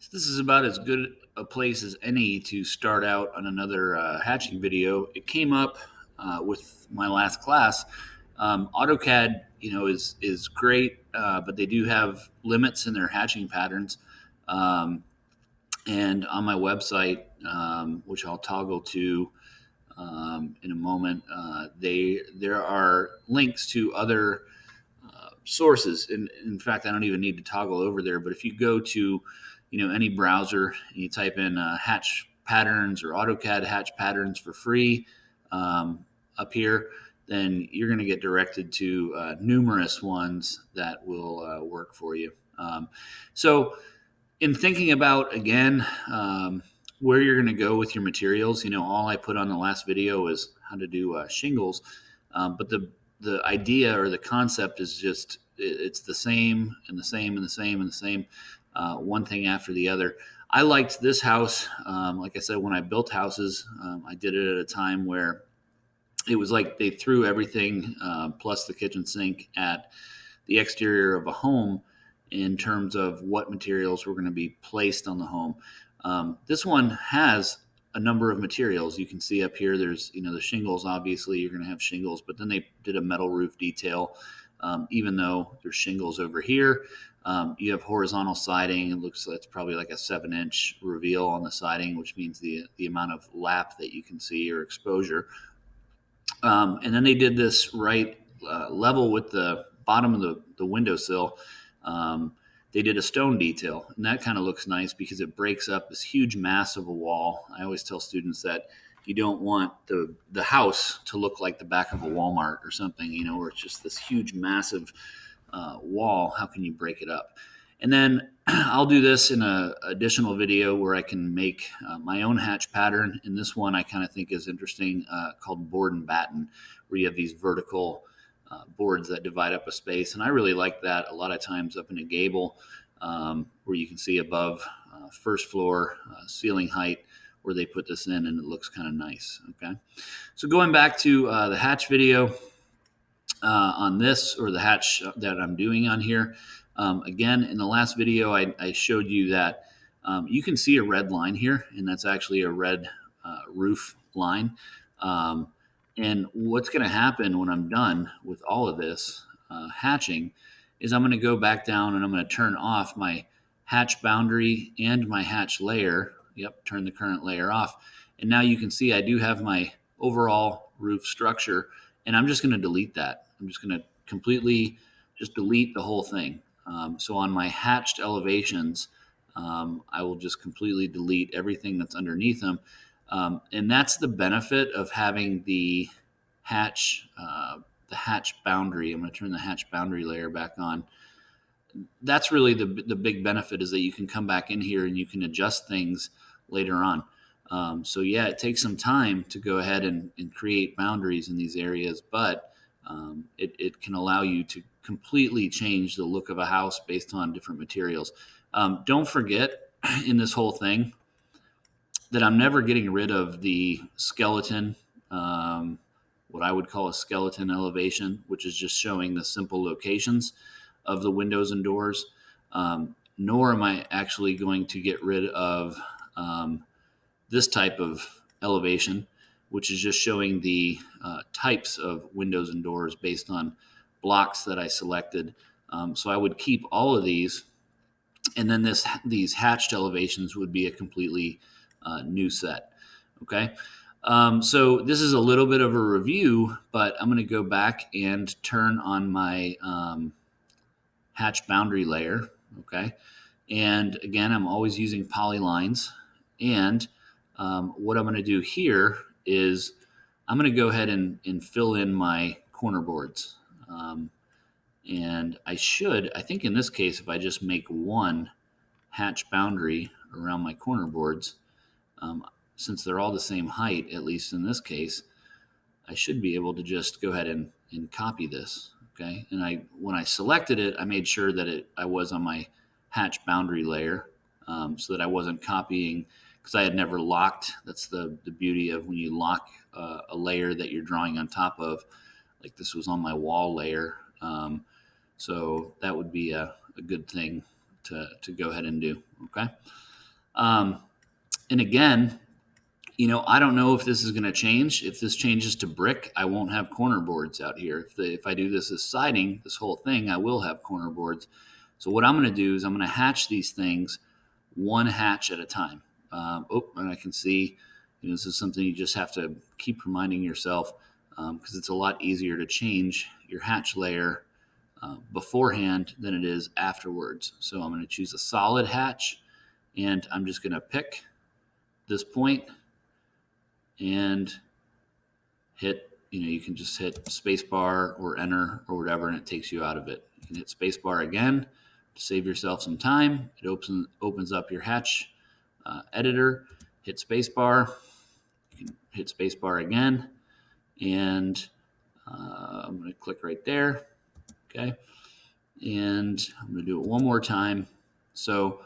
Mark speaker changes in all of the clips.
Speaker 1: So this is about as good a place as any to start out on another hatching video. It came up with my last class. AutoCAD, is great, but they do have limits in their hatching patterns. Um, and on my website, which I'll toggle to in a moment, there are links to other sources. In fact, I don't even need to toggle over there. But if you go to, any browser and you type in hatch patterns or AutoCAD hatch patterns for free up here, then you're going to get directed to numerous ones that will work for you. So, in thinking about again where you're going to go with your materials, all I put on the last video is how to do shingles, but the idea or the concept is just it's the same and the same and the same and the same, one thing after the other. I liked this house. Like I said, when I built houses, I did it at a time where it was like they threw everything plus the kitchen sink at the exterior of a home in terms of what materials were going to be placed on the home. This one has a number of materials. You can see up here, there's, the shingles, obviously you're going to have shingles, but then they did a metal roof detail. Even though there's shingles over here, you have horizontal siding. It looks like it's probably like a 7-inch reveal on the siding, which means the amount of lap that you can see or exposure. And then they did this right level with the bottom of the windowsill. They did a stone detail, and that kind of looks nice because it breaks up this huge mass of a wall. I always tell students that you don't want the house to look like the back of a Walmart or something, where it's just this huge, massive wall. How can you break it up? And then I'll do this in an additional video where I can make my own hatch pattern. And this one I kind of think is interesting, called board and batten, where you have these vertical boards that divide up a space. And I really like that a lot of times up in a gable, where you can see above first floor ceiling height where they put this in, and it looks kind of nice. Okay. So going back to the hatch video on this, or the hatch that I'm doing on here. Again, in the last video, I showed you that you can see a red line here, and that's actually a red roof line. And what's going to happen when I'm done with all of this hatching is I'm going to go back down and I'm going to turn off my hatch boundary and my hatch layer. Yep, turn the current layer off. And now you can see I do have my overall roof structure, and I'm just going to delete that. I'm just going to completely just delete the whole thing. So on my hatched elevations, I will just completely delete everything that's underneath them. And that's the benefit of having the hatch boundary. I'm going to turn the hatch boundary layer back on. That's really the big benefit, is that you can come back in here and you can adjust things later on. So yeah, it takes some time to go ahead and create boundaries in these areas, but it can allow you to completely change the look of a house based on different materials. Don't forget in this whole thing that I'm never getting rid of the skeleton, what I would call a skeleton elevation, which is just showing the simple locations of the windows and doors. Nor am I actually going to get rid of this type of elevation, which is just showing the types of windows and doors based on blocks that I selected. So I would keep all of these, and then these hatched elevations would be a completely new set. Okay. So this is a little bit of a review, but I'm going to go back and turn on my hatch boundary layer. Okay. And again, I'm always using polylines. And what I'm going to do here is I'm going to go ahead and fill in my corner boards. And I think in this case, if I just make one hatch boundary around my corner boards, since they're all the same height, at least in this case, I should be able to just go ahead and copy this. Okay. And when I selected it, I made sure that I was on my hatch boundary layer, so that I wasn't copying, because I had never locked. That's the beauty of when you lock a layer that you're drawing on top of, like this was on my wall layer. So that would be a good thing to go ahead and do. Okay. And again, I don't know if this is going to change. If this changes to brick, I won't have corner boards out here. If I do this as siding, this whole thing, I will have corner boards. So what I'm going to do is I'm going to hatch these things one hatch at a time. And I can see, this is something you just have to keep reminding yourself, because it's a lot easier to change your hatch layer beforehand than it is afterwards. So I'm going to choose a solid hatch, and I'm just going to pick this point and hit, you can just hit spacebar or enter or whatever, and it takes you out of it. You can hit spacebar again to save yourself some time. It opens up your hatch editor. Hit spacebar. You can hit spacebar again, and I'm going to click right there. Okay, and I'm going to do it one more time. So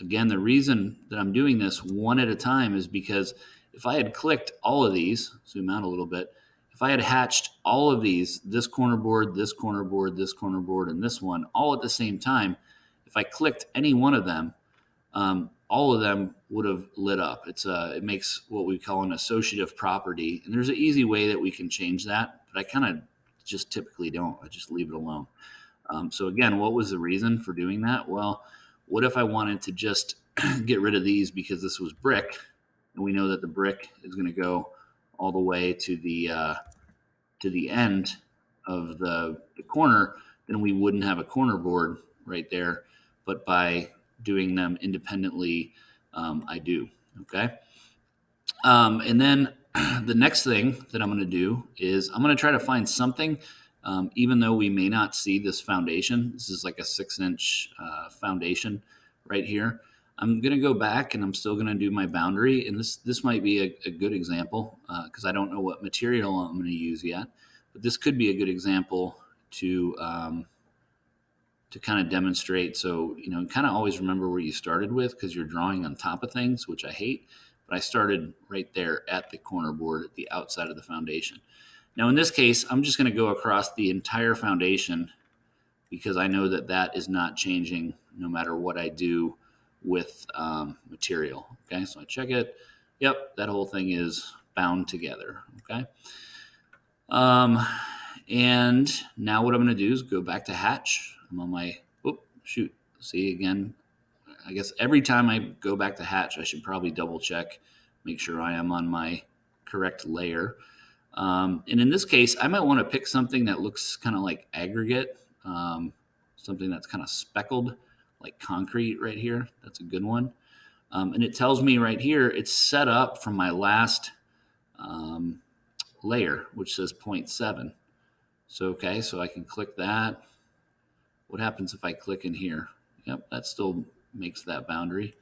Speaker 1: again, the reason that I'm doing this one at a time is because if I had clicked all of these, zoom out a little bit, if I had hatched all of these, this corner board, this corner board, this corner board, and this one, all at the same time, if I clicked any one of them, all of them would have lit up. It makes what we call an associative property, and there's an easy way that we can change that, but I kind of just typically don't. I just leave it alone. So again, what was the reason for doing that? Well, what if I wanted to just get rid of these because this was brick, and we know that the brick is going to go all the way to the end of the corner, then we wouldn't have a corner board right there. But by doing them independently, I do. Okay. And then the next thing that I'm going to do is I'm going to try to find something, even though we may not see this foundation. This is like a 6-inch foundation right here. I'm going to go back and I'm still going to do my boundary. And this might be a good example because I don't know what material I'm going to use yet. But this could be a good example to kind of demonstrate. So, kind of always remember where you started with, because you're drawing on top of things, which I hate. But I started right there at the corner board at the outside of the foundation. Now, in this case, I'm just going to go across the entire foundation because I know that is not changing no matter what I do with material. Okay, so I check it. Yep, that whole thing is bound together. Okay. And now what I'm going to do is go back to hatch. I'm on my, see again, I guess every time I go back to hatch, I should probably double check, make sure I am on my correct layer. And in this case, I might want to pick something that looks kind of like aggregate, something that's kind of speckled, like concrete right here. That's a good one. And it tells me right here, it's set up from my last layer, which says 0.7. So I can click that. What happens if I click in here? Yep, that still makes that boundary.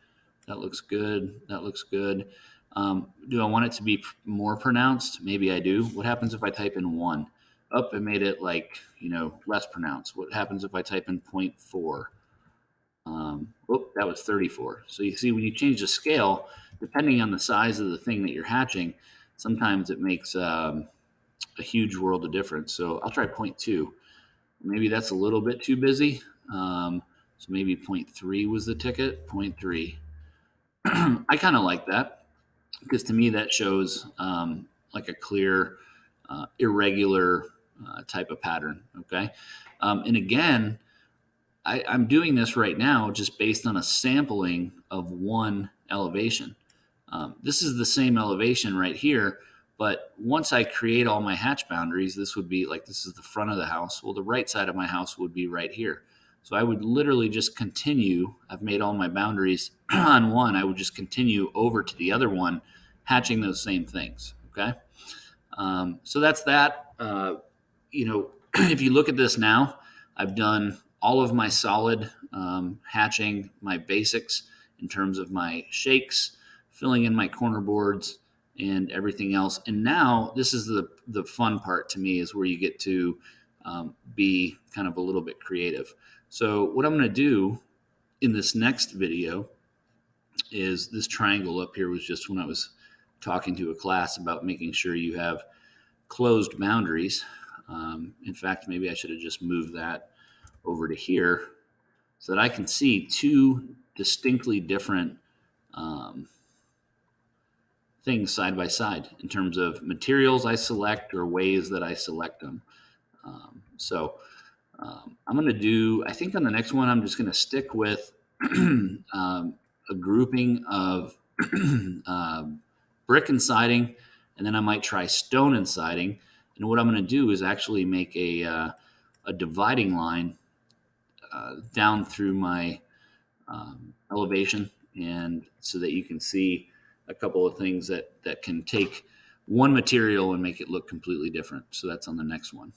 Speaker 1: That looks good. That looks good. Do I want it to be more pronounced? Maybe I do. What happens if I type in 1? It made it less pronounced. What happens if I type in 0.4? That was 34. So you see, when you change the scale, depending on the size of the thing that you're hatching, sometimes it makes a huge world of difference. So I'll try 0.2. Maybe that's a little bit too busy. So maybe 0.3 was the ticket. 0.3. I kind of like that because to me that shows like a clear, irregular type of pattern. Okay. And again, I'm doing this right now just based on a sampling of one elevation. This is the same elevation right here, but once I create all my hatch boundaries, this would be like, this is the front of the house. Well, the right side of my house would be right here. So I would literally just continue. I've made all my boundaries on one. I would just continue over to the other one, hatching those same things. Okay. So that's that. If you look at this now, I've done all of my solid hatching, my basics in terms of my shakes, filling in my corner boards, and everything else. And now this is the fun part to me, is where you get to be kind of a little bit creative. So what I'm going to do in this next video is this triangle up here was just when I was talking to a class about making sure you have closed boundaries. In fact, maybe I should have just moved that over to here so that I can see two distinctly different um, things side by side in terms of materials I select or ways that I select them. I'm going to do, I think on the next one, I'm just going to stick with a grouping of brick and siding, and then I might try stone and siding. And what I'm going to do is actually make a dividing line down through my elevation, and so that you can see a couple of things that can take one material and make it look completely different. So that's on the next one.